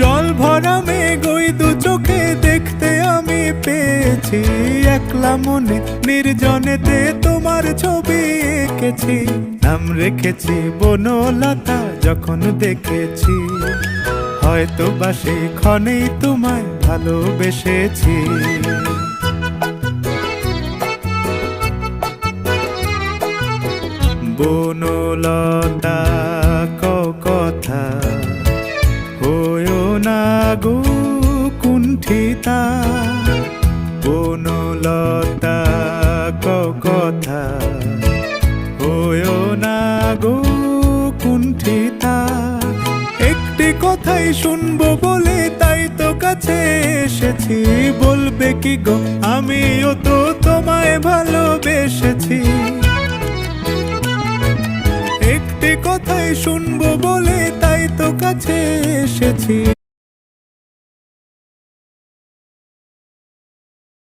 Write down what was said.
জল ভরা মেঘ ওই দু চোখে দেখতে আমি পেয়েছি, একলা মনে নির্জনেতে তোমার ছবি এঁকেছি। নাম রেখেছি বনলতা যখন দেখেছি, হয়তো বা সেই ক্ষণেই তোমায় ভালোবেসেছি। বনলতা কথা হয়ো না গো কুণ্ঠিতা, বনলতা কথা হয়ো না গো কুণ্ঠিতা। একটি কথাই শুনবো বলে তাই তো কাছে এসেছি, বলবে কি গো আমিও তো তোমায় ভালোবেসেছি। একটি কথাই শুনবো বলে তাই তো কাছে এসেছি,